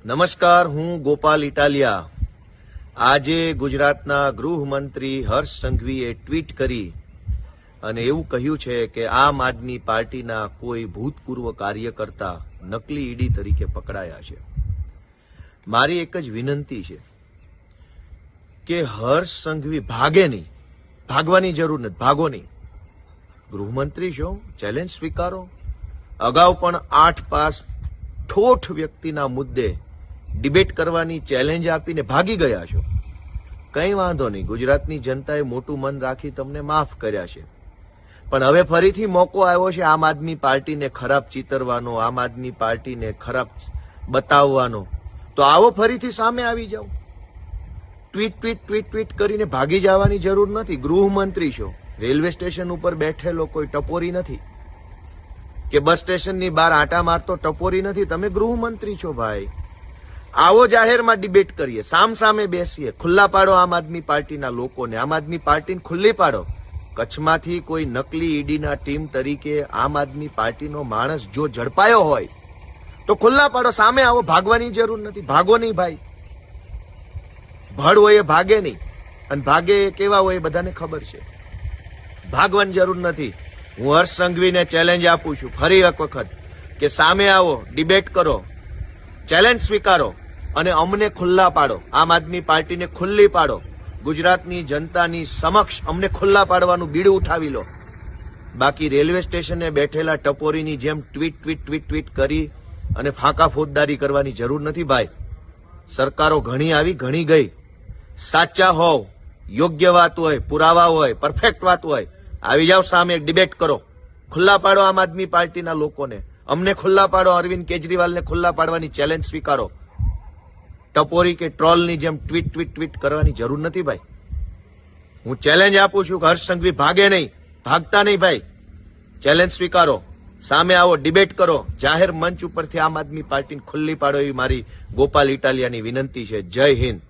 નમસ્કાર, હું ગોપાલ ઇટાલિયા. આજે ગુજરાતના ગૃહમંત્રી હર્ષ સંઘવીએ ટ્વીટ કરી અને એવું કહ્યું છે કે આમ આદમી પાર્ટીના કોઈ ભૂતપૂર્વ કાર્યકર્તા નકલી ઈડી તરીકે પકડાયા છે. મારી એક જ વિનંતી છે કે હર્ષ સંઘવી ભાગે નહીં, ભાગવાની જરૂર નથી, ભાગો નહીં. ગૃહમંત્રી છો, ચેલેન્જ સ્વીકારો. અગાઉ પણ 8 પાસ ઠોઠ વ્યક્તિના મુદ્દે ડિબેટ કરવાની ચેલેન્જ આપીને ભાગી ગયા છો. કંઈ વાંધો નહીં, ગુજરાતની જનતાએ મોટું મન રાખી તમને માફ કર્યા છે. પણ હવે ફરીથી મોકો આવ્યો છે આમ આદમી પાર્ટીને ખરાબ ચિતરવાનો, આમ આદમી પાર્ટીને ખરાબ બતાવવાનો. તો આવો ફરીથી સામે આવી જાઓ. ટ્વીટ ટ્વીટ ટ્વીટ ટ્વીટ કરીને ભાગી જવાની જરૂર નથી. ગૃહમંત્રી છો, રેલવે સ્ટેશન ઉપર બેઠેલો કોઈ ટપોરી નથી કે બસ સ્ટેશનની બહાર આંટા મારતો ટપોરી નથી. તમે ગૃહમંત્રી છો ભાઈ. આવો જાહેરમાં ડિબેટ કરીએ, સામ સામે બેસીએ, ખુલ્લા પાડો આમ આદમી પાર્ટીના લોકોને, આમ આદમી પાર્ટીને ખુલ્લી પાડો. કચ્છમાંથી કોઈ નકલી ઈડીના ટીમ તરીકે આમ આદમી પાર્ટીનો માણસ જો ઝડપાયો હોય તો ખુલ્લા પાડો, સામે આવો. ભાગવાની જરૂર નથી, ભાગો નહીં ભાઈ. ભડ હોય એ ભાગે નહીં, અને ભાગે એ કેવા હોય એ બધાને ખબર છે. ભાગવાની જરૂર નથી. હું હર્ષ સંઘવીને ચેલેન્જ આપું છું ફરી એક વખત કે સામે આવો, ડિબેટ કરો, ચેલેન્જ સ્વીકારો અને અમને ખુલ્લા પાડો. આમ આદમી પાર્ટીને ખુલ્લી પાડો. ગુજરાતની જનતાની સમક્ષ અમને ખુલ્લા પાડવાનું બીડું ઉઠાવી લો. બાકી રેલવે સ્ટેશને બેઠેલા ટપોરીની જેમ ટ્વીટ ટ્વીટ ટ્વીટ ટ્વીટ કરી અને ફાંકા ફોજદારી કરવાની જરૂર નથી ભાઈ. સરકારો ઘણી આવી, ઘણી ગઈ. સાચા હોવ, યોગ્ય વાત હોય, પુરાવા હોય, પરફેક્ટ વાત હોય, આવી જાઓ સામે, ડિબેટ કરો, ખુલ્લા પાડો આમ આદમી પાર્ટીના લોકોને, અમને ખુલ્લા પાડો. અરવિંદ કેજરીવાલને ખુલ્લા પાડવાની ચેલેન્જ સ્વીકારો. ટપોરી કે ટ્રોલની જેમ ટ્વીટ ટ્વીટ ટ્વીટ કરવાની જરૂર નથી ભાઈ. હું ચેલેન્જ આપું છું કે હર્ષ સંઘવી ભાગે નહીં, ભાગતા નહીં ભાઈ. ચેલેન્જ સ્વીકારો, સામે આવો, ડિબેટ કરો, જાહેર મંચ ઉપરથી આમ આદમી પાર્ટીને ખુલ્લી પાડો એવી મારી ગોપાલ ઇટાલિયાની વિનંતી છે. જય હિન્દ.